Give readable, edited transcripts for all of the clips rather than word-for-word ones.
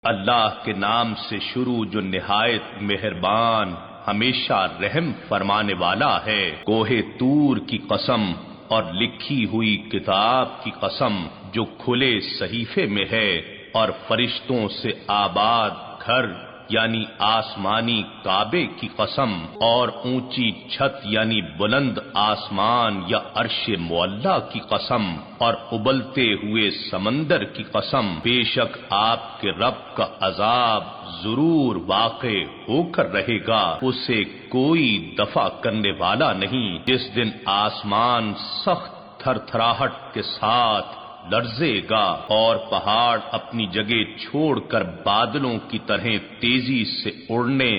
اللہ کے نام سے شروع جو نہایت مہربان ہمیشہ رحم فرمانے والا ہے۔ کوہ طور کی قسم اور لکھی ہوئی کتاب کی قسم جو کھلے صحیفے میں ہے، اور فرشتوں سے آباد گھر یعنی آسمانی کعبے کی قسم، اور اونچی چھت یعنی بلند آسمان یا عرش معلیٰ کی قسم، اور ابلتے ہوئے سمندر کی قسم، بے شک آپ کے رب کا عذاب ضرور واقع ہو کر رہے گا، اسے کوئی دفع کرنے والا نہیں۔ جس دن آسمان سخت تھر تھراہٹ کے ساتھ لرزے گا اور پہاڑ اپنی جگہ چھوڑ کر بادلوں کی طرح تیزی سے اڑنے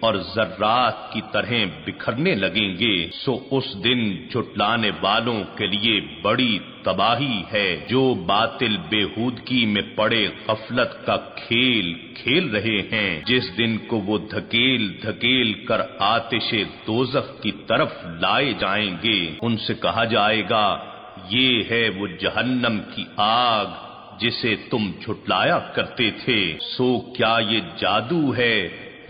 اور ذرات کی طرح بکھرنے لگیں گے، سو اس دن جھٹلانے والوں کے لیے بڑی تباہی ہے، جو باطل بےہودگی میں پڑے غفلت کا کھیل کھیل رہے ہیں، جس دن کو وہ دھکیل دھکیل کر آتش دوزخ کی طرف لائے جائیں گے۔ ان سے کہا جائے گا، یہ ہے وہ جہنم کی آگ جسے تم جھٹلایا کرتے تھے، سو کیا یہ جادو ہے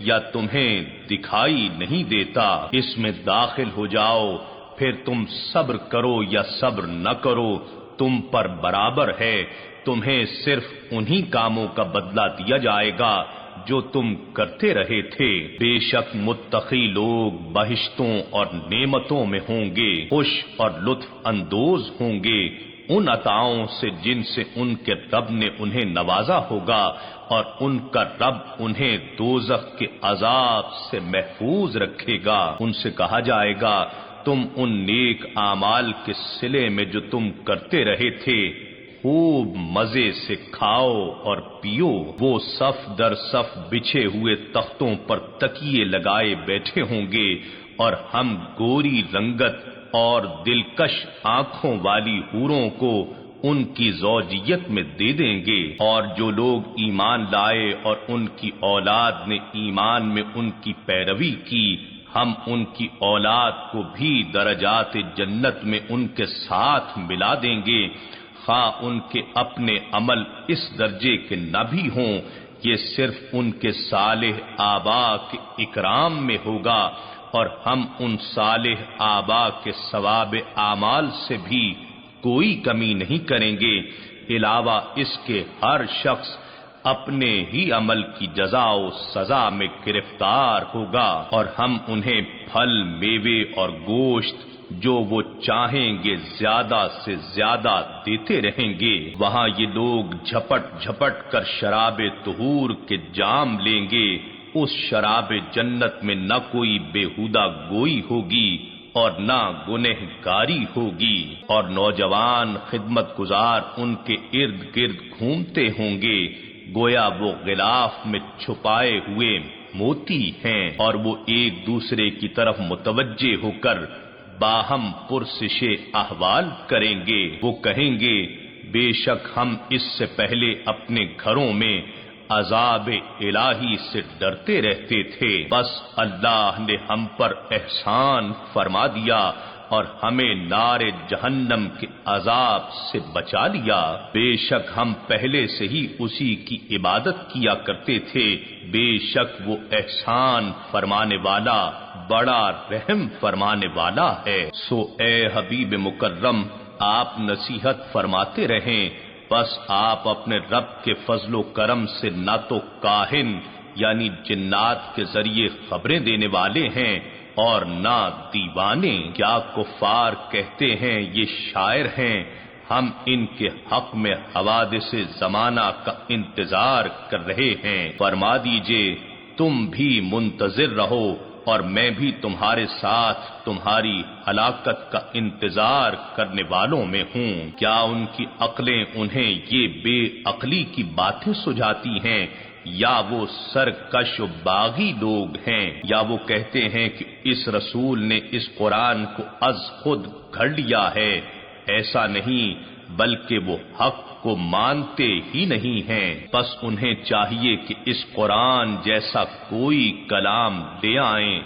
یا تمہیں دکھائی نہیں دیتا؟ اس میں داخل ہو جاؤ، پھر تم صبر کرو یا صبر نہ کرو تم پر برابر ہے، تمہیں صرف انہی کاموں کا بدلہ دیا جائے گا جو تم کرتے رہے تھے۔ بے شک متقی لوگ بہشتوں اور نعمتوں میں ہوں گے، خوش اور لطف اندوز ہوں گے ان عطاؤں سے جن سے ان کے رب نے انہیں نوازا ہوگا، اور ان کا رب انہیں دوزخ کے عذاب سے محفوظ رکھے گا۔ ان سے کہا جائے گا، تم ان نیک اعمال کے صلے میں جو تم کرتے رہے تھے خوب مزے سے کھاؤ اور پیو۔ وہ صف در صف بچھے ہوئے تختوں پر تکیے لگائے بیٹھے ہوں گے، اور ہم گوری رنگت اور دلکش آنکھوں والی حوروں کو ان کی زوجیت میں دے دیں گے، اور جو لوگ ایمان لائے اور ان کی اولاد نے ایمان میں ان کی پیروی کی، ہم ان کی اولاد کو بھی درجات جنت میں ان کے ساتھ ملا دیں گے، خواہ ان کے اپنے عمل اس درجے کے نہ بھی ہوں، یہ صرف ان کے صالح آبا کے اکرام میں ہوگا، اور ہم ان صالح آبا کے ثواب اعمال سے بھی کوئی کمی نہیں کریں گے، علاوہ اس کے ہر شخص اپنے ہی عمل کی جزا و سزا میں گرفتار ہوگا، اور ہم انہیں پھل میوے اور گوشت جو وہ چاہیں گے زیادہ سے زیادہ دیتے رہیں گے۔ وہاں یہ لوگ جھپٹ جھپٹ کر شراب طہور کے جام لیں گے، اس شراب جنت میں نہ کوئی بےہودہ گوئی ہوگی اور نہ گنہگاری ہوگی، اور نوجوان خدمت گزار ان کے ارد گرد گھومتے ہوں گے گویا وہ غلاف میں چھپائے ہوئے موتی ہیں، اور وہ ایک دوسرے کی طرف متوجہ ہو کر باہم پرسش احوال کریں گے۔ وہ کہیں گے، بے شک ہم اس سے پہلے اپنے گھروں میں عذاب الہی سے ڈرتے رہتے تھے، بس اللہ نے ہم پر احسان فرما دیا اور ہمیں نار جہنم کے عذاب سے بچا لیا۔ بے شک ہم پہلے سے ہی اسی کی عبادت کیا کرتے تھے، بے شک وہ احسان فرمانے والا بڑا رحم فرمانے والا ہے۔ سو اے حبیب مکرم، آپ نصیحت فرماتے رہیں، بس آپ اپنے رب کے فضل و کرم سے نہ تو کاہن یعنی جنات کے ذریعے خبریں دینے والے ہیں اور نہ دیوانے۔ کیا کفار کہتے ہیں یہ شاعر ہیں، ہم ان کے حق میں حوادث زمانہ کا انتظار کر رہے ہیں۔ فرما دیجئے تم بھی منتظر رہو اور میں بھی تمہارے ساتھ تمہاری ہلاکت کا انتظار کرنے والوں میں ہوں۔ کیا ان کی عقلیں انہیں یہ بے عقلی کی باتیں سجھاتی ہیں، یا وہ سرکش و باغی لوگ ہیں، یا وہ کہتے ہیں کہ اس رسول نے اس قرآن کو از خود گھڑ لیا ہے؟ ایسا نہیں، بلکہ وہ حق کو مانتے ہی نہیں ہیں۔ بس انہیں چاہیے کہ اس قرآن جیسا کوئی کلام لے آئیں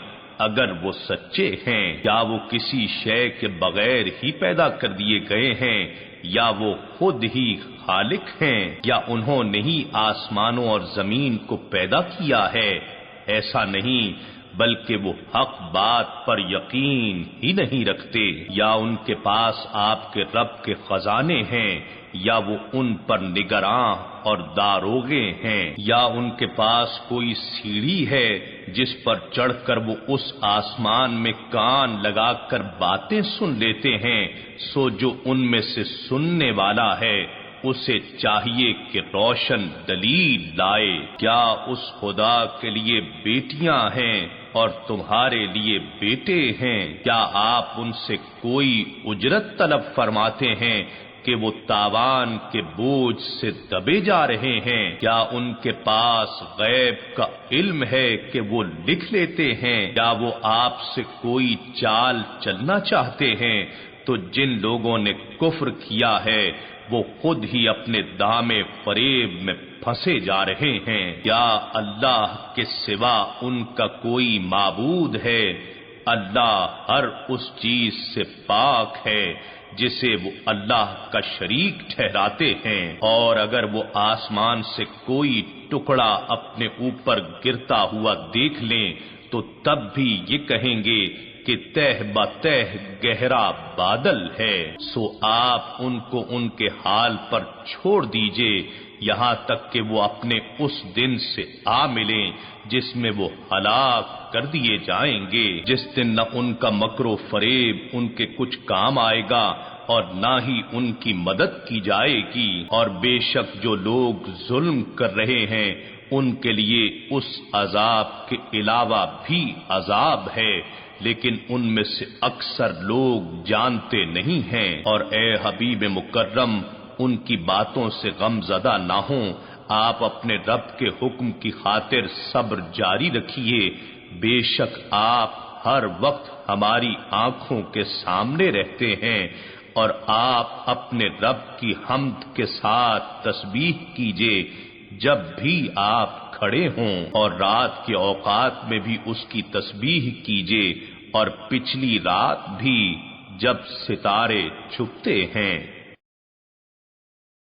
اگر وہ سچے ہیں۔ کیا وہ کسی شے کے بغیر ہی پیدا کر دیے گئے ہیں، یا وہ خود ہی خالق ہیں، یا انہوں نے ہی آسمانوں اور زمین کو پیدا کیا ہے؟ ایسا نہیں، بلکہ وہ حق بات پر یقین ہی نہیں رکھتے۔ یا ان کے پاس آپ کے رب کے خزانے ہیں، یا وہ ان پر نگراں اور داروغے ہیں، یا ان کے پاس کوئی سیڑھی ہے جس پر چڑھ کر وہ اس آسمان میں کان لگا کر باتیں سن لیتے ہیں۔ سو جو ان میں سے سننے والا ہے اسے چاہیے کہ روشن دلیل لائے۔ کیا اس خدا کے لیے بیٹیاں ہیں اور تمہارے لیے بیٹے ہیں؟ کیا آپ ان سے کوئی اجرت طلب فرماتے ہیں کہ وہ تاوان کے بوجھ سے دبے جا رہے ہیں؟ کیا ان کے پاس غیب کا علم ہے کہ وہ لکھ لیتے ہیں؟ کیا وہ آپ سے کوئی چال چلنا چاہتے ہیں؟ تو جن لوگوں نے کفر کیا ہے وہ خود ہی اپنے دامے فریب میں پھنسے جا رہے ہیں۔ یا اللہ کے سوا ان کا کوئی معبود ہے؟ اللہ ہر اس چیز سے پاک ہے جسے وہ اللہ کا شریک ٹھہراتے ہیں، اور اگر وہ آسمان سے کوئی ٹکڑا اپنے اوپر گرتا ہوا دیکھ لیں تو تب بھی یہ کہیں گے کہ تہ بتہ گہرا بادل ہے۔ سو آپ ان کو ان کے حال پر چھوڑ دیجئے یہاں تک کہ وہ اپنے اس دن سے آ ملیں جس میں وہ ہلاک کر دیے جائیں گے، جس دن نہ ان کا مکر و فریب ان کے کچھ کام آئے گا اور نہ ہی ان کی مدد کی جائے گی۔ اور بے شک جو لوگ ظلم کر رہے ہیں ان کے لیے اس عذاب کے علاوہ بھی عذاب ہے، لیکن ان میں سے اکثر لوگ جانتے نہیں ہیں۔ اور اے حبیب مکرم، ان کی باتوں سے غم زدہ نہ ہوں، آپ اپنے رب کے حکم کی خاطر صبر جاری رکھیے، بے شک آپ ہر وقت ہماری آنکھوں کے سامنے رہتے ہیں، اور آپ اپنے رب کی حمد کے ساتھ تسبیح کیجئے جب بھی آپ کھڑے ہوں، اور رات کے اوقات میں بھی اس کی تسبیح کیجئے، اور پچھلی رات بھی جب ستارے چھپتے ہیں۔